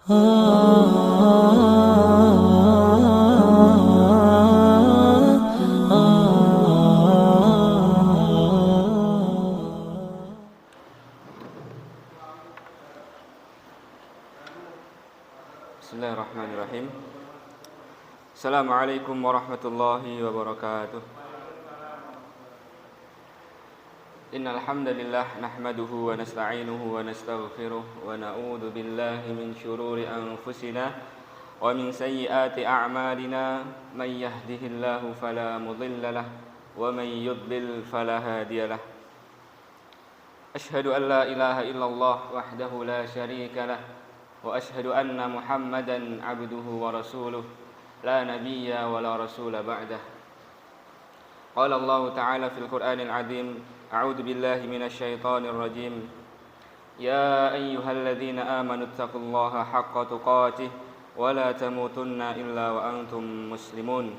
Bismillahirrahmanirrahim. Assalamualaikum warahmatullahi wabarakatuh. Innal hamdalillah nahmaduhu wa nasta'inuhu wa nastaghfiruh wa na'udzu billahi min shururi anfusina wa min sayyiati a'malina may yahdihillahu fala mudilla lahu wa may yudlil fala hadiyalah. Asyhadu an la ilaha illallah wahdahu la syarika lah wa asyhadu anna Muhammadan abduhu wa rasuluh la nabiyya wa la rasula ba'dah. Qala Allah ta'ala fil Qur'anil 'azim, a'udzu billahi minasy syaithanir rajim. Ya ayyuhalladzina amanu taqullaha haqqa tuqatih wa la tamutunna illa wa antum muslimun.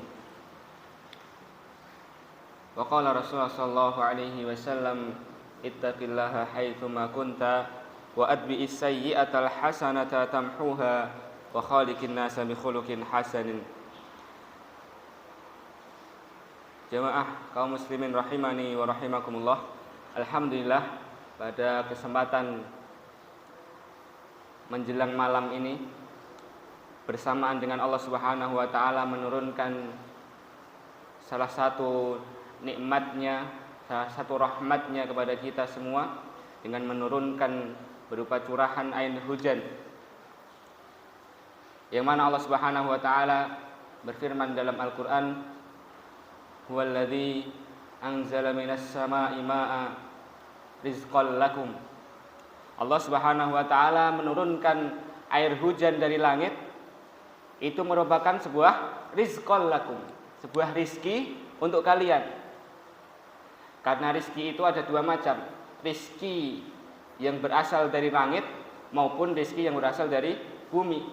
Wa qala Rasulullah sallallahu alaihi wasallam, ittaqillaha haitsu ma kunta wa atbi'is sayyi'atal hasanata tamhuha wa khaliqin nasa bi khuluqin hasanin. Jamaah kaum muslimin rahimani wa rahimakumullah. Alhamdulillah, pada kesempatan menjelang malam ini bersamaan dengan Allah Subhanahu wa taala menurunkan salah satu nikmatnya, salah satu rahmatnya kepada kita semua dengan menurunkan berupa curahan air hujan, yang mana Allah Subhanahu wa taala berfirman dalam Al-Qur'an, huwallazi anzala minas samaa'i maa'a rizqan lakum. Allah Subhanahu wa taala menurunkan air hujan dari langit, itu merupakan sebuah rizqan lakum, sebuah rizki untuk kalian. Karena rizki itu ada dua macam, rizki yang berasal dari langit maupun rizki yang berasal dari bumi.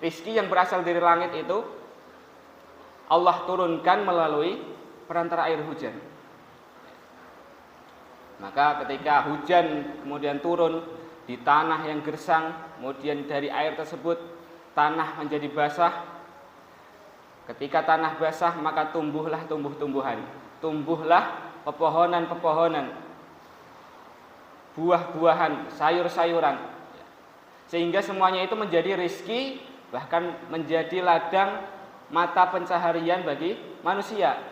Rizki yang berasal dari langit itu Allah turunkan melalui perantara air hujan. Maka ketika hujan kemudian turun di tanah yang gersang, kemudian dari air tersebut tanah menjadi basah. Ketika tanah basah maka tumbuhlah tumbuh-tumbuhan, tumbuhlah pepohonan-pepohonan, buah-buahan, sayur-sayuran, sehingga semuanya itu menjadi rizki, bahkan menjadi ladang mata pencaharian bagi manusia.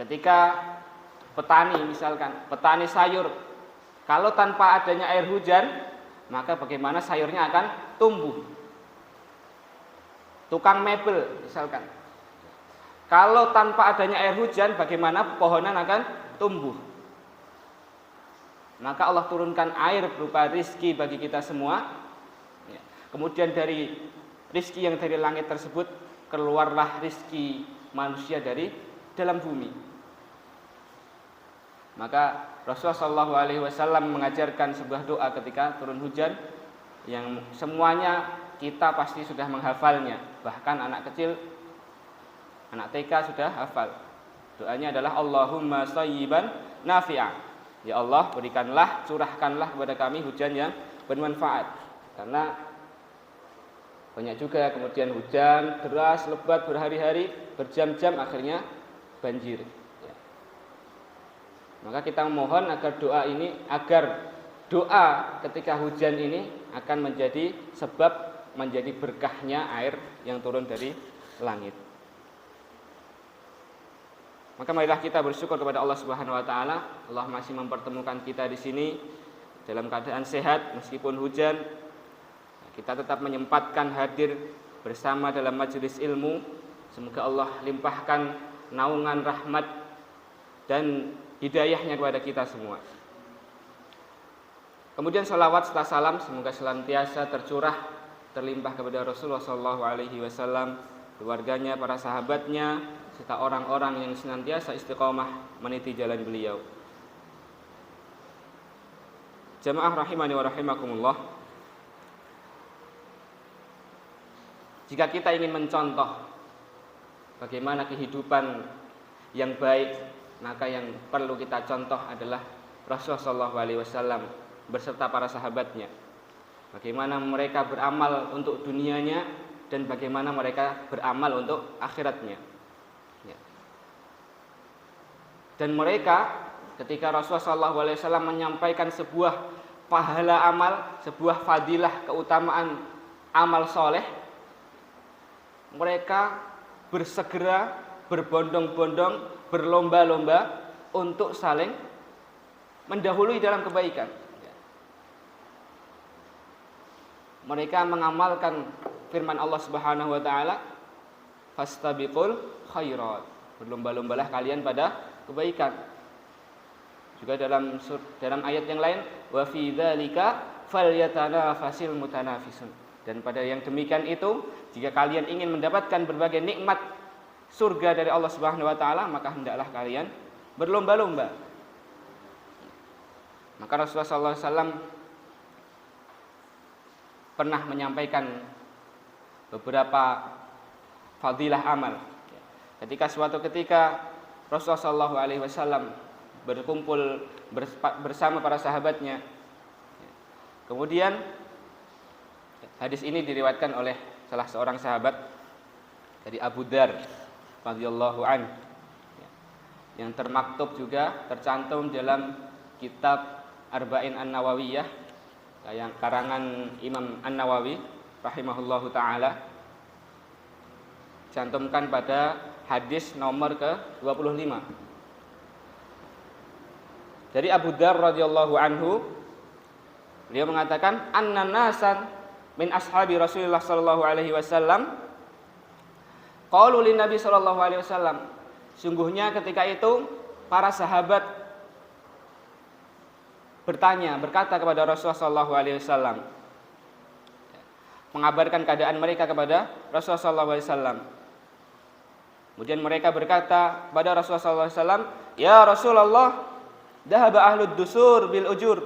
Ketika petani, misalkan petani sayur, kalau tanpa adanya air hujan, maka bagaimana sayurnya akan tumbuh? Tukang mebel misalkan, kalau tanpa adanya air hujan, bagaimana pepohonan akan tumbuh? Maka Allah turunkan air berupa rizki bagi kita semua. Kemudian dari rizki yang dari langit tersebut keluarlah rizki manusia dari dalam bumi. Maka Rasulullah SAW mengajarkan sebuah doa ketika turun hujan, yang semuanya kita pasti sudah menghafalnya. Bahkan anak kecil, anak TK sudah hafal. Doanya adalah Allahumma shayyiban nafi'a. Ya Allah, berikanlah, curahkanlah kepada kami hujan yang bermanfaat. Karena banyak juga kemudian hujan deras, lebat, berhari-hari, berjam-jam, akhirnya banjir. Maka kita memohon agar doa ketika hujan ini akan menjadi sebab menjadi berkahnya air yang turun dari langit. Maka marilah kita bersyukur kepada Allah Subhanahu wa taala. Allah masih mempertemukan kita di sini dalam keadaan sehat meskipun hujan. Kita tetap menyempatkan hadir bersama dalam majelis ilmu. Semoga Allah limpahkan naungan rahmat dan hidayahnya kepada kita semua. Kemudian salawat serta salam semoga senantiasa tercurah, terlimpah kepada Rasulullah SAW, keluarganya, para sahabatnya, serta orang-orang yang senantiasa istiqomah meniti jalan beliau. Jamaah rahimani wa rahimakumullah. Jika kita ingin mencontoh bagaimana kehidupan yang baik, maka yang perlu kita contoh adalah Rasulullah SAW beserta para sahabatnya. Bagaimana mereka beramal untuk dunianya dan bagaimana mereka beramal untuk akhiratnya. Ya. Dan mereka ketika Rasulullah SAW menyampaikan sebuah pahala amal, sebuah fadilah keutamaan amal soleh, mereka bersegera, berbondong-bondong, berlomba-lomba untuk saling mendahului dalam kebaikan. Mereka mengamalkan firman Allah Subhanahu wa taala, fastabiqul khairat. Berlomba-lombalah kalian pada kebaikan. Juga dalam ayat yang lain, wa fi dzalika falyatanafasil mutanafisun. Dan pada yang demikian itu, jika kalian ingin mendapatkan berbagai nikmat surga dari Allah Subhanahu wa taala, maka hendaklah kalian berlomba-lomba. Maka Rasulullah SAW pernah menyampaikan beberapa fadilah amal. Ketika suatu ketika Rasulullah SAW berkumpul bersama para sahabatnya, kemudian hadis ini diriwayatkan oleh salah seorang sahabat dari Abu Dzar radhiyallahu an, yang termaktub juga tercantum dalam kitab Arba'in An-Nawawiyah yang karangan Imam An-Nawawi rahimahullahu taala, cantumkan pada hadis nomor ke-25 dari Abu Dzar radhiyallahu anhu. Beliau mengatakan, anna nasan min ashabi Rasulullah sallallahu alaihi wasallam qalu lin Nabi sallallahu alaihi wasallam, sungguhnya ketika itu para sahabat berkata kepada Rasulullah sallallahu alaihi wasallam, mengabarkan keadaan mereka kepada Rasulullah sallallahu alaihi wasallam. Kemudian mereka berkata kepada Rasulullah sallallahu alaihi wasallam, ya Rasulullah, dhahaba ahlud dusur bil ujur.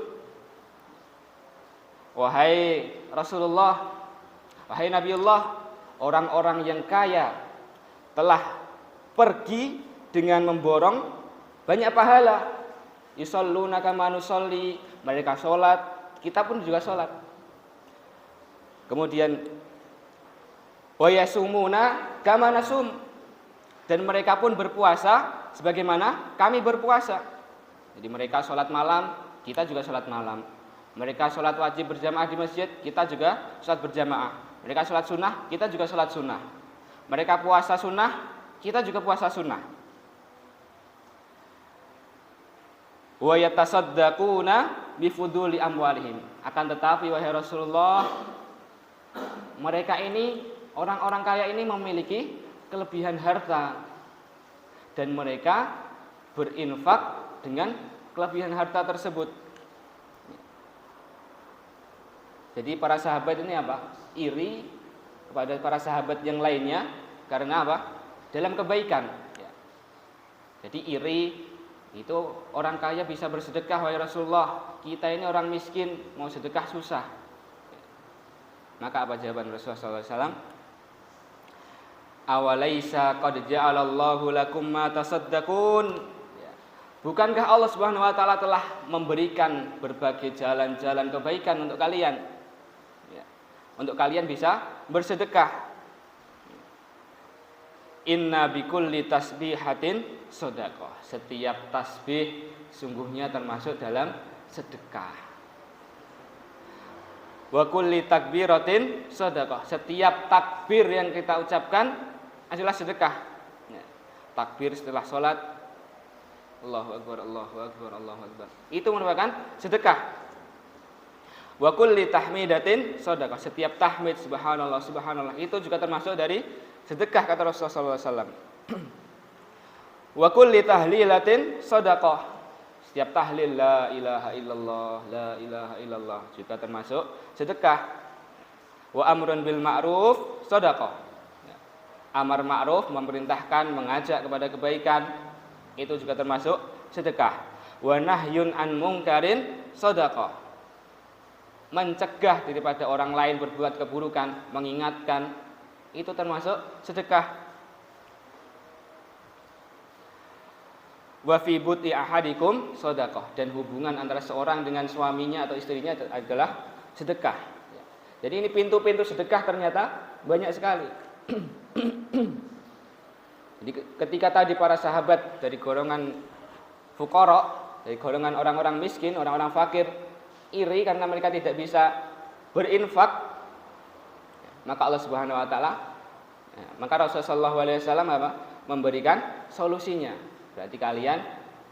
Wahai Rasulullah, wahai Nabiullah, orang-orang yang kaya telah pergi dengan memborong banyak pahala. Yusalluna kama nusalli, mereka sholat, kita pun juga sholat. Kemudian wa yasumuna kama nasum, dan mereka pun berpuasa sebagaimana kami berpuasa. Jadi mereka sholat malam, kita juga sholat malam. Mereka sholat wajib berjamaah di masjid, kita juga sholat berjamaah. Mereka sholat sunnah, kita juga sholat sunnah. Mereka puasa sunnah, kita juga puasa sunnah. Wa yatasaddaquna bifuduli amwalihim. Akan tetapi wahai Rasulullah, mereka ini, orang-orang kaya ini memiliki kelebihan harta, dan mereka berinfak dengan kelebihan harta tersebut. Jadi para sahabat ini apa? Iri kepada para sahabat yang lainnya karena apa? Dalam kebaikan. Jadi iri, itu orang kaya bisa bersedekah, wahai Rasulullah, kita ini orang miskin mau sedekah susah. Maka apa jawaban Rasulullah SAW? Awalaisa qad ja'alallahu lakum ma tasaddaqun. Bukankah Allah Subhanahu wa taala telah memberikan berbagai jalan-jalan kebaikan untuk kalian? Untuk kalian bisa bersedekah. Inna bikulli tasbihatin shadaqah. Setiap tasbih sungguhnya termasuk dalam sedekah. Wa kulli takbiratin shadaqah. Setiap takbir yang kita ucapkan adalah sedekah. Takbir setelah sholat, Allahu akbar, Allahu akbar, Allahu akbar, itu merupakan sedekah. Wa kulli tahmidatin shadaqah. Setiap tahmid subhanallah, subhanallah, itu juga termasuk dari sedekah, kata Rasulullah SAW. Wa kulli tahlilatin shadaqah. Setiap tahlil la ilaha illallah, la ilaha illallah, juga termasuk sedekah. Wa amrun bil ma'ruf shadaqah. Amar ma'ruf, memerintahkan, mengajak kepada kebaikan, itu juga termasuk sedekah. Wa nahyun an mungkarin shadaqah. Mencegah daripada orang lain berbuat keburukan, mengingatkan, itu termasuk sedekah. Wa fi buti ahadikum shadaqah. Dan hubungan antara seorang dengan suaminya atau istrinya adalah sedekah. Jadi ini pintu-pintu sedekah ternyata banyak sekali. Jadi ketika tadi para sahabat dari golongan fuqara, dari golongan orang-orang miskin, orang-orang fakir, iri karena mereka tidak bisa berinfak, maka Allah Subhanahu wa taala, maka Rasulullah SAW memberikan solusinya. Berarti kalian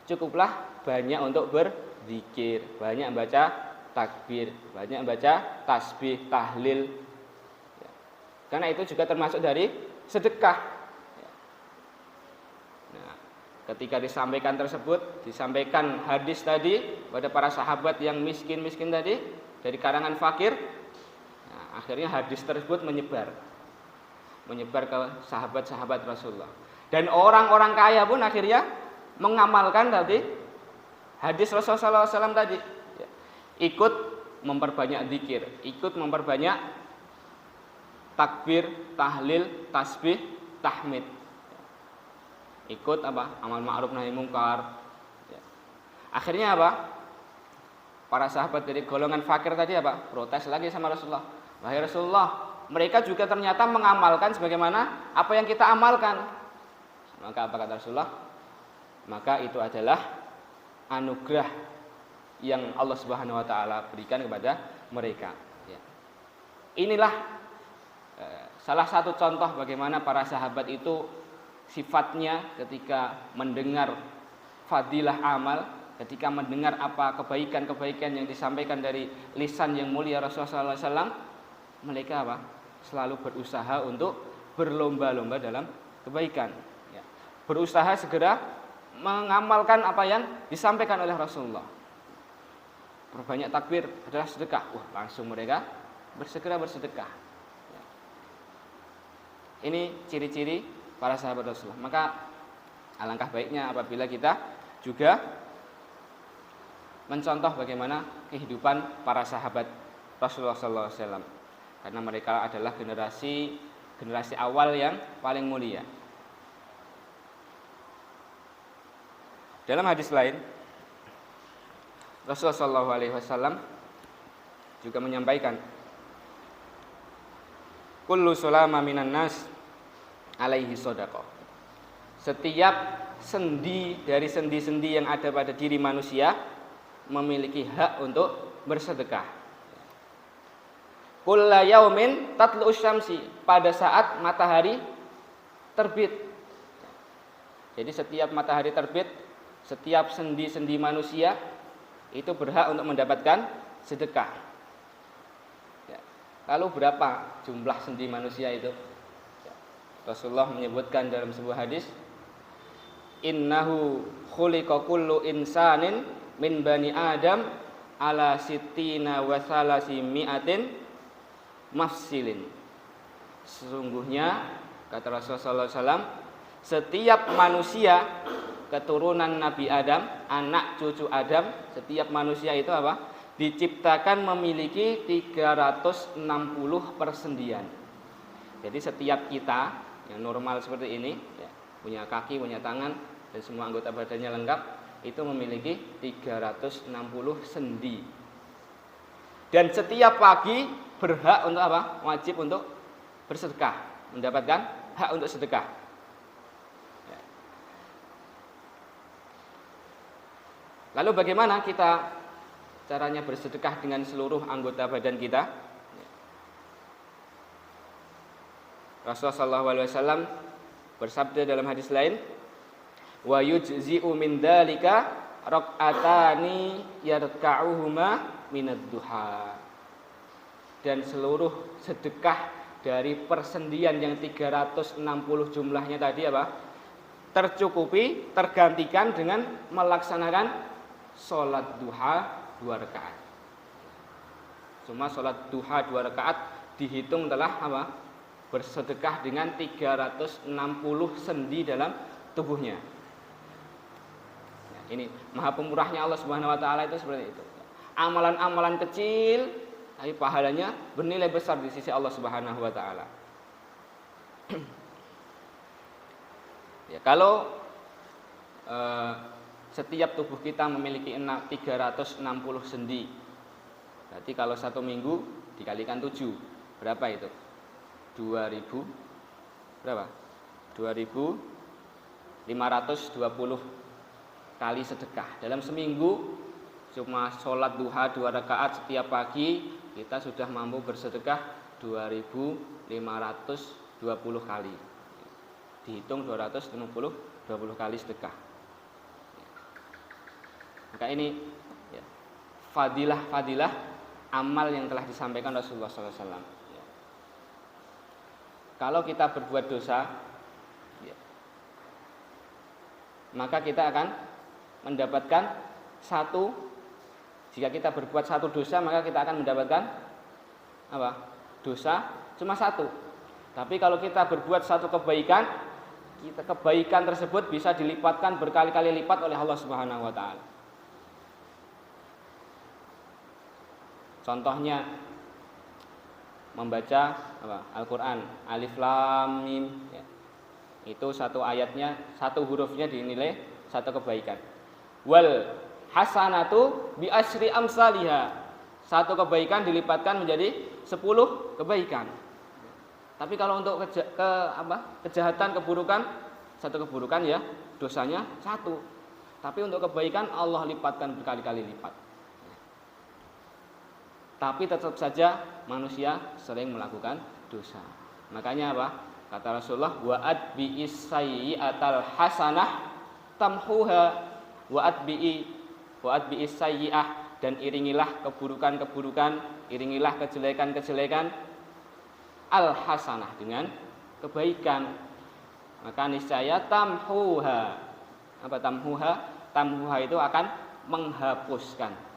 cukuplah banyak untuk berzikir, banyak baca takbir, banyak baca tasbih, tahlil. Karena itu juga termasuk dari sedekah. Ketika disampaikan tersebut, disampaikan hadis tadi pada para sahabat yang miskin-miskin tadi dari kalangan fakir, nah, akhirnya hadis tersebut menyebar ke sahabat-sahabat Rasulullah. Dan orang-orang kaya pun akhirnya mengamalkan tadi hadis Rasulullah SAW tadi, ikut memperbanyak zikir, ikut memperbanyak takbir, tahlil, tasbih, tahmid. Ikut amal ma'ruf nahi mungkar. Akhirnya para sahabat dari golongan fakir tadi protes lagi sama Rasulullah. Wahai Rasulullah, mereka juga ternyata mengamalkan sebagaimana apa yang kita amalkan. Maka apa kata Rasulullah? Maka itu adalah anugerah yang Allah Subhanahu wa taala berikan kepada mereka. Inilah salah satu contoh bagaimana para sahabat itu sifatnya ketika mendengar fadilah amal, ketika mendengar apa kebaikan-kebaikan yang disampaikan dari lisan yang mulia Rasulullah SAW, mereka selalu berusaha untuk berlomba-lomba dalam kebaikan. Berusaha segera mengamalkan apa yang disampaikan oleh Rasulullah. Perbanyak takbir adalah sedekah. Langsung mereka bersegera bersedekah. Ini ciri-ciri para sahabat Rasulullah. Maka alangkah baiknya apabila kita juga mencontoh bagaimana kehidupan para sahabat Rasulullah SAW, karena mereka adalah generasi awal yang paling mulia. Dalam hadis lain, Rasulullah SAW juga menyampaikan, kullu sulama minan nas alaihi shadaqah. Setiap sendi dari sendi-sendi yang ada pada diri manusia memiliki hak untuk bersedekah. Kulla yaumin tatlu'us syamsi, pada saat matahari terbit. Jadi setiap matahari terbit, setiap sendi-sendi manusia itu berhak untuk mendapatkan sedekah. Lalu berapa jumlah sendi manusia itu? Rasulullah menyebutkan dalam sebuah hadis, innahu khuliqa kullu insanin min bani adam ala sittina wa salasi mi'atin mafsilin. Sesungguhnya kata Rasulullah SAW, setiap manusia keturunan Nabi Adam, anak cucu Adam, setiap manusia itu diciptakan memiliki 360 persendian. Jadi setiap kita yang normal seperti ini, punya kaki, punya tangan, dan semua anggota badannya lengkap, itu memiliki 360 sendi. Dan setiap pagi berhak untuk wajib untuk bersedekah, mendapatkan hak untuk sedekah. Lalu bagaimana kita caranya bersedekah dengan seluruh anggota badan kita? Rasulullah SAW bersabda dalam hadis lain, wa yujzi'u min dzalika raq'atani yarka'uhuma minad duha. Dan seluruh sedekah dari persendian yang 360 jumlahnya tadi tercukupi, tergantikan dengan melaksanakan sholat duha 2 rakaat. Cuma sholat duha 2 rakaat dihitung telah bersedekah dengan 360 sendi dalam tubuhnya. Ini maha pemurahnya Allah Subhanahu wa taala itu seperti itu. Amalan-amalan kecil tapi pahalanya bernilai besar di sisi Allah Subhanahu wa taala. Kalau setiap tubuh kita memiliki 360 sendi, Berarti kalau 1 minggu dikalikan 7, berapa itu? 2000 berapa? 2520 kali sedekah. Dalam seminggu cuma sholat duha 2 rakaat setiap pagi, kita sudah mampu bersedekah 2520 kali. Dihitung 20 kali sedekah. Maka ini ya, fadilah amal yang telah disampaikan Rasulullah SAW. Ya. Kalau kita berbuat dosa, ya, maka kita akan mendapatkan jika kita berbuat 1 dosa, maka kita akan mendapatkan apa? Dosa cuma 1. Tapi kalau kita berbuat 1 kebaikan, kebaikan tersebut bisa dilipatkan berkali-kali lipat oleh Allah Subhanahu wa taala. Contohnya membaca Al-Qur'an, Alif Lam Mim, ya. Itu 1 ayatnya, 1 hurufnya dinilai 1 kebaikan. Wal hasanatu bi asyri amsalihha. 1 kebaikan dilipatkan menjadi 10 kebaikan. Tapi kalau untuk kejahatan, keburukan, 1 keburukan ya dosanya 1. Tapi untuk kebaikan Allah lipatkan berkali-kali lipat. Tapi tetap saja manusia sering melakukan dosa. Makanya apa? Kata Rasulullah, wa'ad bi'is sayyi'atal hasanah tamhuha wa'ad bi'is sayyi'ah, dan iringilah keburukan-keburukan, iringilah kejelekan-kejelekan al hasanah dengan kebaikan. Maka niscaya tamhuha. Apa tamhuha? Tamhuha itu akan menghapuskan.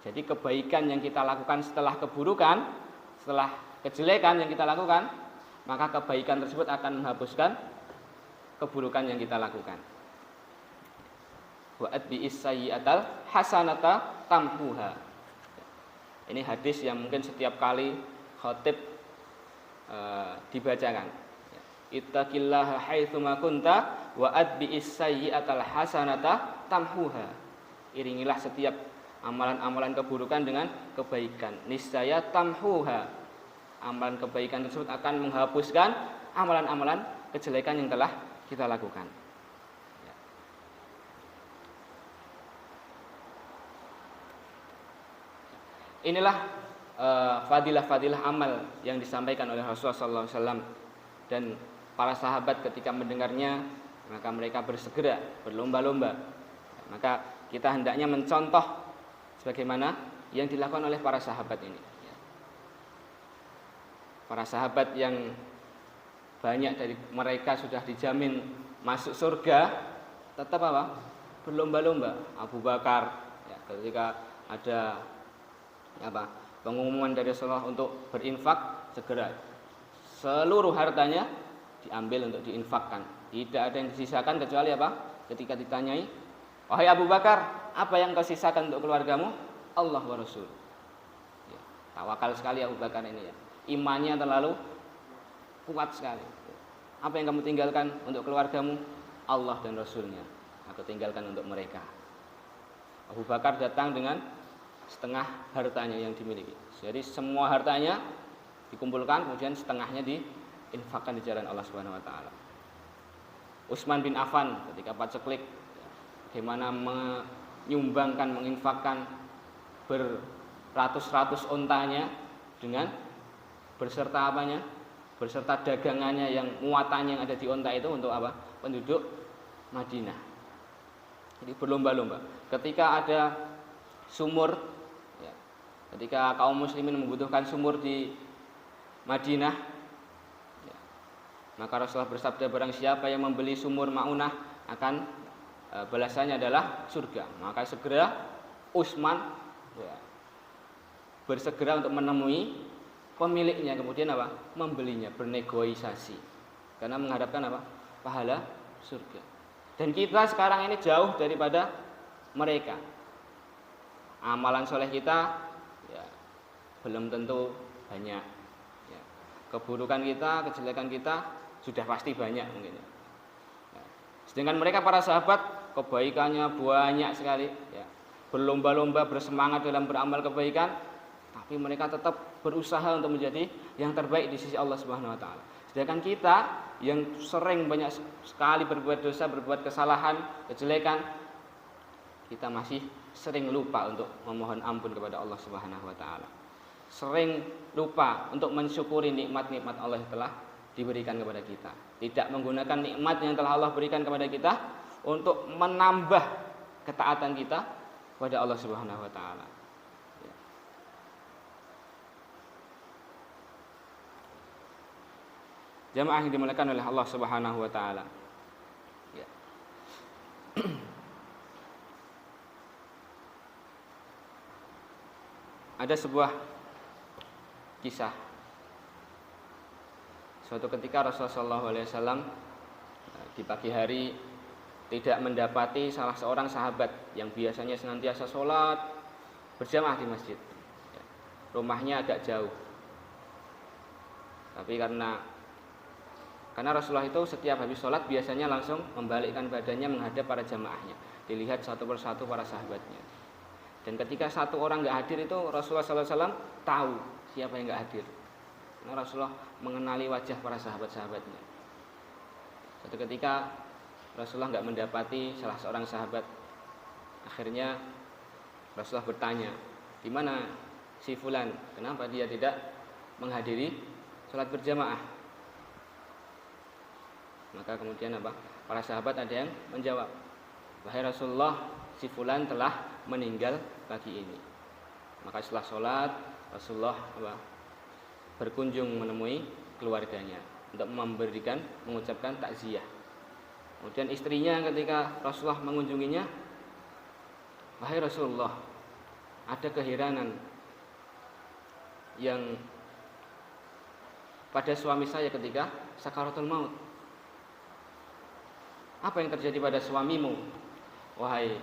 Jadi kebaikan yang kita lakukan setelah keburukan, setelah kejelekan yang kita lakukan, maka kebaikan tersebut akan menghapuskan keburukan yang kita lakukan. Wa'ad bi'is sayyi'atal hasanata tamhuha. Ini hadis yang mungkin setiap kali khatib dibacakan. Ittaqillaha haitsuma kunta wa'ad bi'is sayyi'atal hasanata tamhuha. Iringilah setiap amalan-amalan keburukan dengan kebaikan. Niscaya tamhuha. Amalan kebaikan tersebut akan menghapuskan amalan-amalan kejelekan yang telah kita lakukan. Inilah fadilah-fadilah amal yang disampaikan oleh Rasulullah SAW, dan para sahabat ketika mendengarnya maka mereka bersegera berlomba-lomba. Maka kita hendaknya mencontoh sebagaimana yang dilakukan oleh para sahabat ini. Para sahabat yang banyak dari mereka sudah dijamin masuk surga, tetap apa? Berlomba-lomba. Abu Bakar ya, ketika ada pengumuman dari Rasulullah untuk berinfak, segera seluruh hartanya diambil untuk diinfakkan. Tidak ada yang disisakan kecuali apa? Ketika ditanyai, wahai Abu Bakar, apa yang kau sisakan untuk keluargamu? Allah wa Rasul. Ya, tawakal sekali Abu Bakar ini ya. Imannya terlalu kuat sekali. Apa yang kamu tinggalkan untuk keluargamu? Allah dan Rasulnya. Aku tinggalkan untuk mereka. Abu Bakar datang dengan setengah hartanya yang dimiliki. Jadi semua hartanya dikumpulkan, kemudian setengahnya diinfakkan di jalan Allah Subhanahu wa taala. Utsman bin Affan ketika paceklik, bagaimana menyumbangkan, menginfakkan beratus-ratus ontanya dengan berserta apanya? Berserta dagangannya yang muatannya yang ada di onta itu untuk apa? Penduduk Madinah. Jadi berlomba-lomba. Ketika ada sumur, ya, ketika kaum muslimin membutuhkan sumur di Madinah, ya, maka Rasulullah bersabda, barang siapa yang membeli sumur Ma'unah akan balasannya adalah surga. Maka segera Utsman ya, bersegera untuk menemui pemiliknya, kemudian apa? Membelinya, bernegosiasi karena mengharapkan apa? Pahala surga. Dan kita sekarang ini jauh daripada mereka. Amalan soleh kita ya, belum tentu banyak ya. Keburukan kita, kejelekan kita sudah pasti banyak mungkin ya. Sedangkan mereka para sahabat kebaikannya banyak sekali ya. berlomba-lomba, bersemangat dalam beramal kebaikan, tapi mereka tetap berusaha untuk menjadi yang terbaik di sisi Allah Subhanahu wa taala. Sedangkan kita yang sering banyak sekali berbuat dosa, berbuat kesalahan, kejelekan, kita masih sering lupa untuk memohon ampun kepada Allah Subhanahu wa taala. Sering lupa untuk mensyukuri nikmat-nikmat Allah yang telah diberikan kepada kita. Tidak menggunakan nikmat yang telah Allah berikan kepada kita untuk menambah ketaatan kita kepada Allah Subhanahu wa taala. Jamaah yang dimuliakan oleh Allah Subhanahu wa taala. Ya. Ada sebuah kisah. Suatu ketika Rasulullah SAW di pagi hari tidak mendapati salah seorang sahabat yang biasanya senantiasa sholat berjamaah di masjid. Rumahnya agak jauh. Tapi karena Rasulullah itu setiap habis sholat biasanya langsung membalikkan badannya menghadap para jamaahnya, dilihat satu persatu para sahabatnya. Dan ketika satu orang nggak hadir itu Rasulullah SAW tahu siapa yang nggak hadir. Karena Rasulullah mengenali wajah para sahabat-sahabatnya. Suatu ketika Rasulullah nggak mendapati salah seorang sahabat. Akhirnya Rasulullah bertanya, di mana si fulan? Kenapa dia tidak menghadiri sholat berjamaah? Maka kemudian para sahabat ada yang menjawab, wahai Rasulullah, si fulan telah meninggal pagi ini. Maka setelah sholat Rasulullah berkunjung menemui keluarganya untuk mengucapkan takziah. Kemudian istrinya ketika Rasulullah mengunjunginya, wahai Rasulullah, ada keheranan yang pada suami saya ketika sakaratul maut. Apa yang terjadi pada suamimu, wahai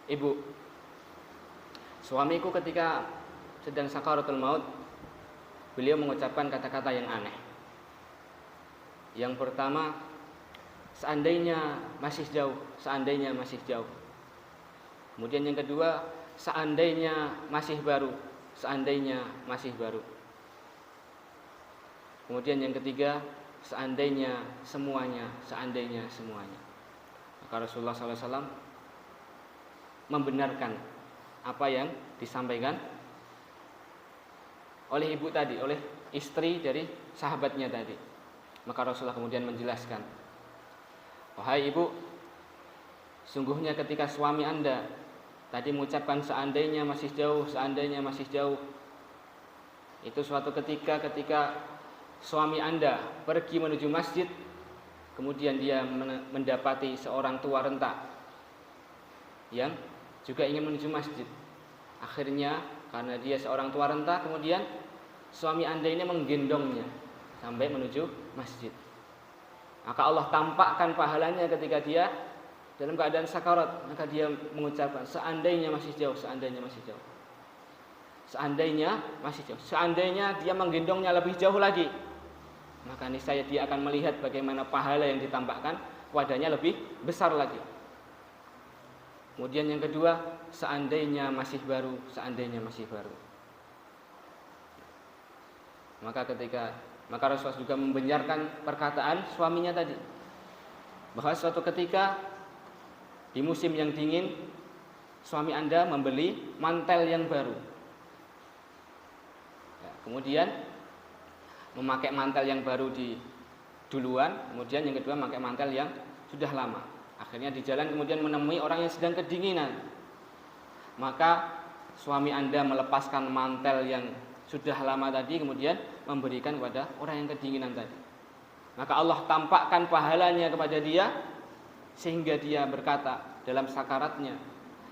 ibu? Suamiku ketika sedang sakaratul maut, beliau mengucapkan kata-kata yang aneh. Yang pertama, seandainya masih jauh, seandainya masih jauh. Kemudian yang kedua, seandainya masih baru, seandainya masih baru. Kemudian yang ketiga, seandainya semuanya, seandainya semuanya. Maka Rasulullah SAW membenarkan apa yang disampaikan oleh ibu tadi, oleh istri dari sahabatnya tadi. Maka Rasulullah kemudian menjelaskan, wahai ibu, sungguhnya ketika suami Anda tadi mengucapkan seandainya masih jauh, seandainya masih jauh, itu suatu ketika suami Anda pergi menuju masjid, kemudian dia mendapati seorang tua renta yang juga ingin menuju masjid. Akhirnya karena dia seorang tua renta, kemudian suami Anda ini menggendongnya sampai menuju masjid. Maka Allah tampakkan pahalanya ketika dia dalam keadaan sakarat. Maka dia mengucapkan seandainya masih jauh, seandainya masih jauh, seandainya masih jauh, seandainya dia menggendongnya lebih jauh lagi, maka niscaya dia akan melihat bagaimana pahala yang ditampakkan padanya lebih besar lagi. Kemudian yang kedua, seandainya masih baru, seandainya masih baru. Maka Rasulullah juga membenarkan perkataan suaminya tadi, bahwa suatu ketika di musim yang dingin suami Anda membeli mantel yang baru. Kemudian memakai mantel yang baru duluan, kemudian yang kedua memakai mantel yang sudah lama. Akhirnya di jalan kemudian menemui orang yang sedang kedinginan. Maka suami Anda melepaskan mantel yang sudah lama tadi, kemudian memberikan kepada orang yang kedinginan tadi. Maka Allah tampakkan pahalanya kepada dia, sehingga dia berkata dalam sakaratnya,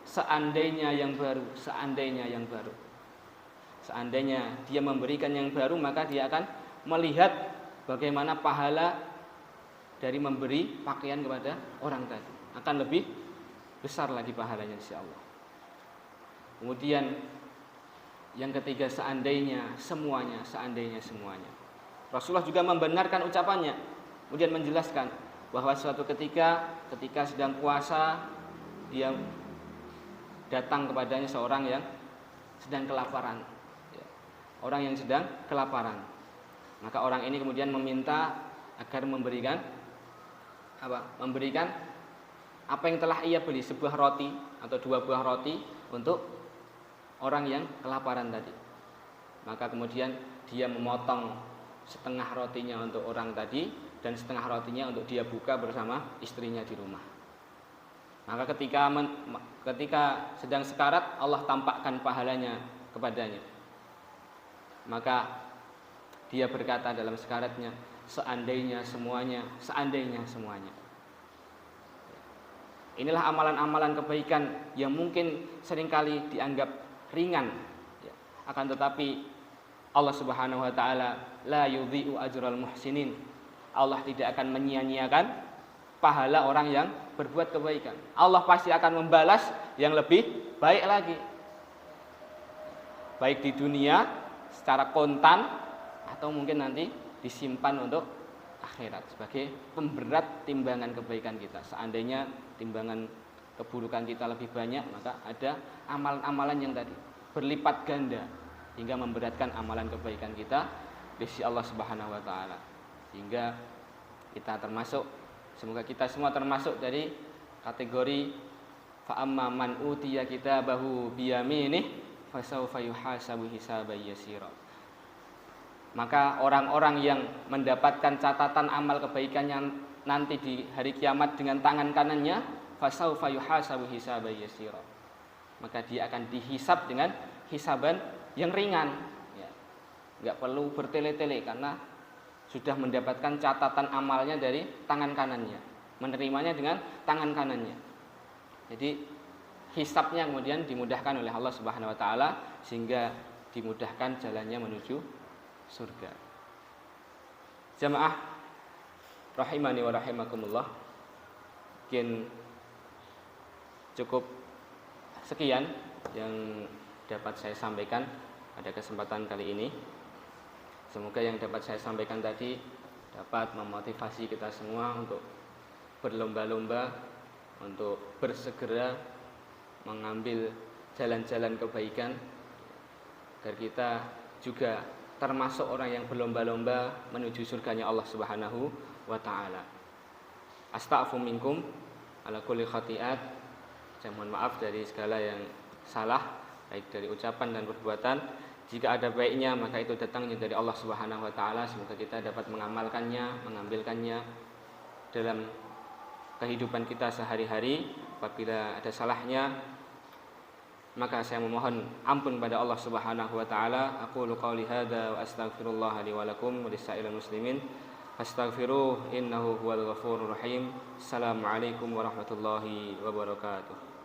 seandainya yang baru, seandainya yang baru. Seandainya dia memberikan yang baru, maka dia akan melihat bagaimana pahala dari memberi pakaian kepada orang tadi. Akan lebih besar lagi pahalanya insyaallah. Kemudian yang ketiga, seandainya semuanya, seandainya semuanya. Rasulullah juga membenarkan ucapannya, kemudian menjelaskan bahwa suatu ketika sedang puasa, dia datang kepadanya seorang yang sedang kelaparan, ya. Orang yang sedang kelaparan. Maka orang ini kemudian meminta agar memberikan apa yang telah ia beli, sebuah roti atau 2 buah roti untuk orang yang kelaparan tadi. Maka kemudian dia memotong setengah rotinya untuk orang tadi dan setengah rotinya untuk dia buka bersama istrinya di rumah. Maka ketika sedang sekarat, Allah tampakkan pahalanya kepadanya. Maka dia berkata dalam sekaratnya, seandainya semuanya. Inilah amalan-amalan kebaikan yang mungkin seringkali dianggap ringan, ya. Akan tetapi Allah Subhanahu wa taala la yudhi'u ajral muhsinin. Allah tidak akan menyia-nyiakan pahala orang yang berbuat kebaikan. Allah pasti akan membalas yang lebih baik lagi. Baik di dunia secara kontan atau mungkin nanti disimpan untuk akhirat sebagai pemberat timbangan kebaikan kita. Seandainya timbangan keburukan kita lebih banyak, maka ada amalan-amalan yang tadi berlipat ganda hingga memberatkan amalan kebaikan kita di sisi Allah Subhanahu wa taala. Sehingga semoga kita semua termasuk dari kategori fa amma man utiya kitabahu biyaminih fasawfa yuhasabu hisaban yasira. Maka orang-orang yang mendapatkan catatan amal kebaikannya nanti di hari kiamat dengan tangan kanannya, fasawfa yuhasabu hisaban yasira. Maka dia akan dihisab dengan hisaban yang ringan, ya. Enggak perlu bertele-tele karena sudah mendapatkan catatan amalnya dari tangan kanannya, menerimanya dengan tangan kanannya. Jadi hisabnya kemudian dimudahkan oleh Allah Subhanahu wa taala sehingga dimudahkan jalannya menuju surga. Jamaah rahimani wa rahimakumullah. Mungkin cukup sekian yang dapat saya sampaikan pada kesempatan kali ini. Semoga yang dapat saya sampaikan tadi dapat memotivasi kita semua untuk berlomba-lomba, untuk bersegera mengambil jalan-jalan kebaikan agar kita juga termasuk orang yang berlomba-lomba menuju surganya Allah Subhanahu wa taala. Astaghfiru minkum ala kulli khati'at. Saya mohon maaf dari segala yang salah, baik dari ucapan dan perbuatan. Jika ada baiknya maka itu datangnya dari Allah Subhanahu wa taala. Semoga kita dapat mengamalkannya, mengambilkannya dalam kehidupan kita sehari-hari. Apabila ada salahnya maka saya memohon ampun pada Allah Subhanahu wa taala. Aqulu qouli hadza wa astaghfirullah li wa lakum wa lisa'ilil muslimin. Astaghfiruh innahu huwal ghafurur rahim. Assalamualaikum warahmatullahi wabarakatuh.